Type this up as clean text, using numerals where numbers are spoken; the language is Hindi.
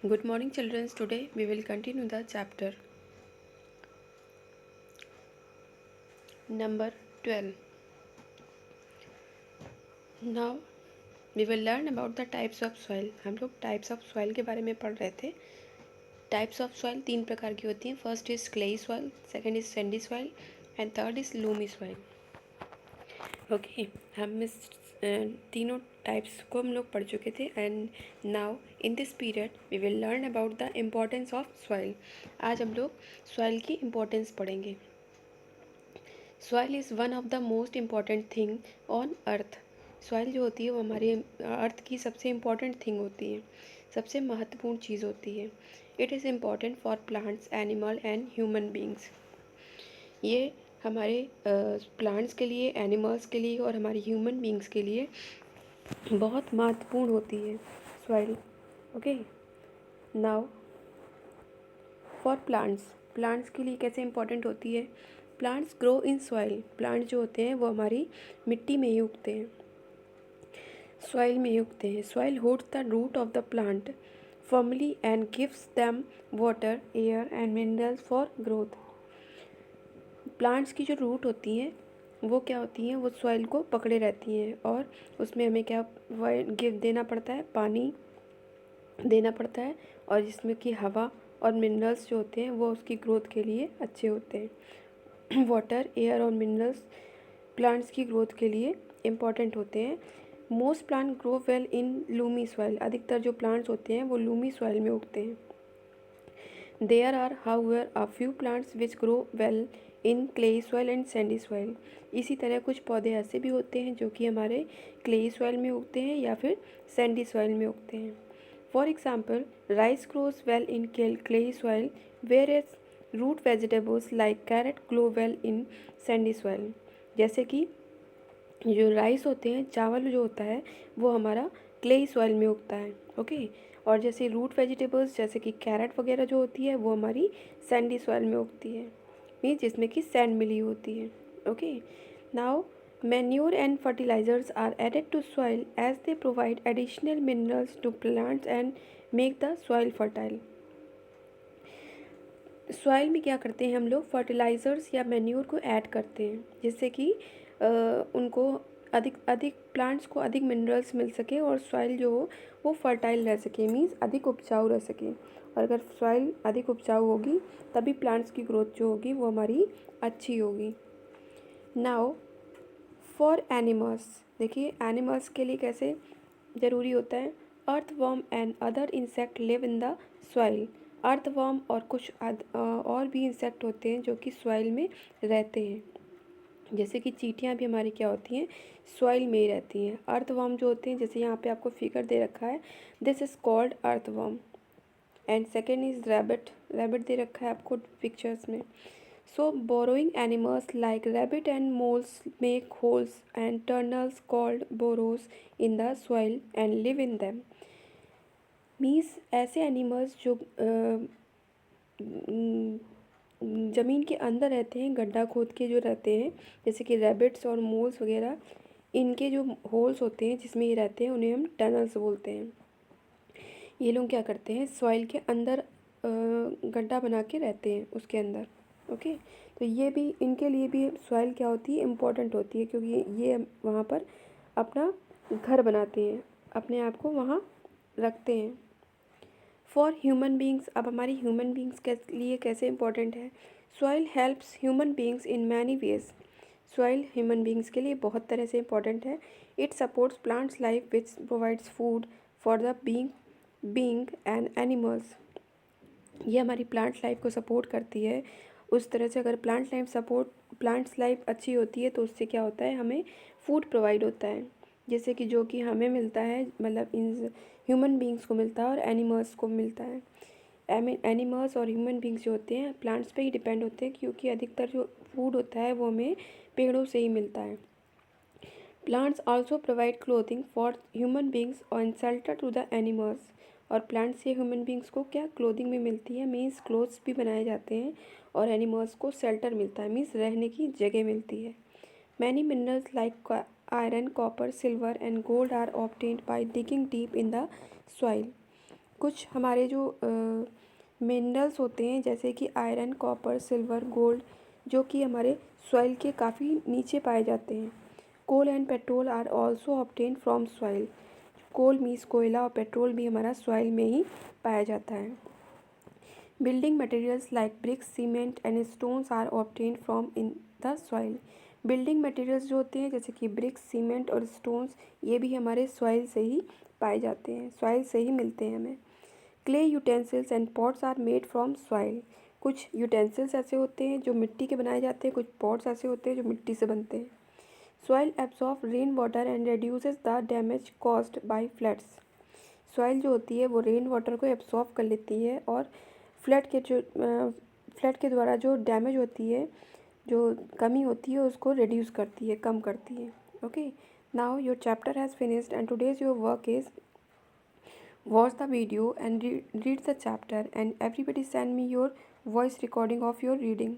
Good morning, children. Today we will continue the chapter number 12. Now we will learn about the types of soil. हम लोग टाइप्स ऑफ सॉइल के बारे में पढ़ रहे थे. टाइप्स ऑफ सॉइल तीन प्रकार की होती हैं. First is clayey soil, second is Sandy soil and third is Lumi soil. Okay, हम इस तीनों टाइप्स को हम लोग पढ़ चुके थे. And now in this period we will learn about the importance of soil. आज हम लोग सॉइल की इम्पोर्टेंस पढ़ेंगे. Soil is one of the most important thing on earth. Soil जो होती है वो हमारे अर्थ की सबसे इम्पॉर्टेंट थिंग होती है, सबसे महत्वपूर्ण चीज़ होती है. It is important for plants, animal and human beings. ये हमारे प्लांट्स के लिए, एनिमल्स के लिए और हमारे ह्यूमन बींग्स के लिए बहुत महत्वपूर्ण होती है soil. Okay, now for plants के लिए कैसे इम्पॉर्टेंट होती है. Plants grow in soil. Plant जो होते हैं वो हमारी मिट्टी में ही उगते हैं, सॉइल में ही उगते हैं. Soil holds the root of the plant firmly and gives them water, air and minerals for growth. Plants की जो रूट होती हैं वो क्या होती हैं, वो सॉइल को पकड़े रहती हैं और उसमें हमें क्या गिव देना पड़ता है, पानी देना पड़ता है, और जिसमें कि हवा और मिनरल्स जो होते हैं वो उसकी ग्रोथ के लिए अच्छे होते हैं. वाटर, एयर और मिनरल्स प्लांट्स की ग्रोथ के लिए इम्पॉर्टेंट होते हैं. मोस्ट प्लांट ग्रो वेल इन लूमी सॉइल. अधिकतर जो प्लांट्स होते हैं वो लूमी सॉइल में उगते हैं. There are however a few plants which grow well in clayey soil and sandy soil. इसी तरह कुछ पौधे ऐसे भी होते हैं जो कि हमारे क्लेई सॉइल में उगते हैं या फिर सैंडी सॉइल में उगते हैं. For example, rice grows well in clayey soil, whereas root vegetables like carrot grow well in sandy soil. जैसे कि जो राइस होते हैं, चावल जो होता है वो हमारा क्लेई सॉइल में उगता है. ओके, और जैसे रूट वेजिटेबल्स जैसे कि कैरेट वगैरह जो होती है वो हमारी सैंडी सॉइल में उगती है, मीन्स जिसमें कि सैंड मिली होती है. Okay, now manure and fertilisers are added to soil as they provide additional minerals to plants and make the soil fertile. Soil में क्या करते हैं हम लोग, फर्टिलाइज़र्स या मैन्योर को ऐड करते हैं जिससे कि उनको अधिक अधिक प्लांट्स को अधिक मिनरल्स मिल सके और सॉइल जो हो वो फर्टाइल रह सके, मीन्स अधिक उपजाऊ रह सके. और अगर सॉइल अधिक उपजाऊ होगी तभी प्लांट्स की ग्रोथ जो होगी वो हमारी अच्छी होगी. Now for animals. देखिए एनिमल्स के लिए कैसे ज़रूरी होता है. Earthworm and other insect live in the soil. Earthworm और कुछ और भी इंसेक्ट होते हैं जो कि सॉइल में रहते हैं. जैसे कि चींटियाँ भी हमारी क्या होती हैं, सॉइल में ही रहती हैं. अर्थवर्म जो होते हैं, जैसे यहाँ पे आपको फिगर दे रखा है, this is called earthworm. And second is rabbit. Rabbit दे रखा है आपको पिक्चर्स में. So burrowing animals like rabbit and moles make holes and tunnels called burrows in the soil and live in them. Means ऐसे एनिमल्स जो ज़मीन के अंदर रहते हैं, गड्ढा खोद के जो रहते हैं, जैसे कि रैबिट्स और मोल्स वगैरह, इनके जो होल्स होते हैं जिसमें ये रहते हैं उन्हें हम टनल्स बोलते हैं. ये लोग क्या करते हैं, सॉइल के अंदर गड्ढा बना के रहते हैं उसके अंदर. ओके, तो ये भी इनके लिए भी सॉइल क्या होती है, इम्पोर्टेंट होती है, क्योंकि ये वहाँ पर अपना घर बनाते हैं, अपने आप को वहाँ रखते हैं. For human beings. अब हमारी ह्यूमन बींग्स के लिए कैसे इम्पोर्टेंट है. Soil helps human beings in many ways. Soil human beings के लिए बहुत तरह से इम्पोर्टेंट है. It supports plants life which provides food for the being and animals. ये हमारी प्लांट लाइफ को सपोर्ट करती है. उस तरह से अगर प्लांट्स लाइफ अच्छी होती है तो उससे क्या होता है, हमें फूड प्रोवाइड होता है, जैसे कि जो कि हमें मिलता है, मतलब इन ह्यूमन बींग्स को मिलता है और एनिमल्स को मिलता है. एनिमल्स और ह्यूमन बींग्स जो होते हैं प्लांट्स पे ही डिपेंड होते हैं, क्योंकि अधिकतर जो फूड होता है वो हमें पेड़ों से ही मिलता है. Plants also provide clothing for human beings और शेल्टर टू द एनिमल्स. और प्लांट से ह्यूमन बींग्स को क्या क्लोथिंग भी मिलती है, मीन्स क्लोथ्स भी बनाए जाते हैं, और एनिमल्स को शेल्टर मिलता है, मीन्स रहने की जगह मिलती है. Many minerals like iron, copper, silver and gold are obtained by digging deep in the soil. कुछ हमारे जो मिनरल्स होते हैं जैसे कि आयरन, कॉपर, सिल्वर, गोल्ड, जो कि हमारे सॉइल के काफ़ी नीचे पाए जाते हैं। Coal and petrol are also obtain from soil. Coal means कोयला और पेट्रोल भी हमारा सॉइल में ही पाया जाता है। Building materials like bricks, cement and stones are obtain from in the soil. Building materials जो होते हैं जैसे कि ब्रिक्स, सीमेंट और स्टोन्स, ये भी हमारे सॉइल से ही पाए जाते हैं, सॉइल से ही मिलते हैं हमें। Clay utensils and pots are made from soil. कुछ यूटेंसिल्स ऐसे होते हैं जो मिट्टी के बनाए जाते हैं, कुछ पॉट्स ऐसे होते हैं जो मिट्टी से बनते हैं। Soil absorb rain water and reduces the damage caused by floods. Soil जो होती है वो रेन वाटर को एब्सॉर्ब कर लेती है और फ्लड के द्वारा जो डैमेज होती है, जो कमी होती है, उसको रिड्यूस करती है, कम करती है। Okay, now your chapter has finished and today's your work is watch the video and read the chapter, and everybody send me your voice recording of your reading.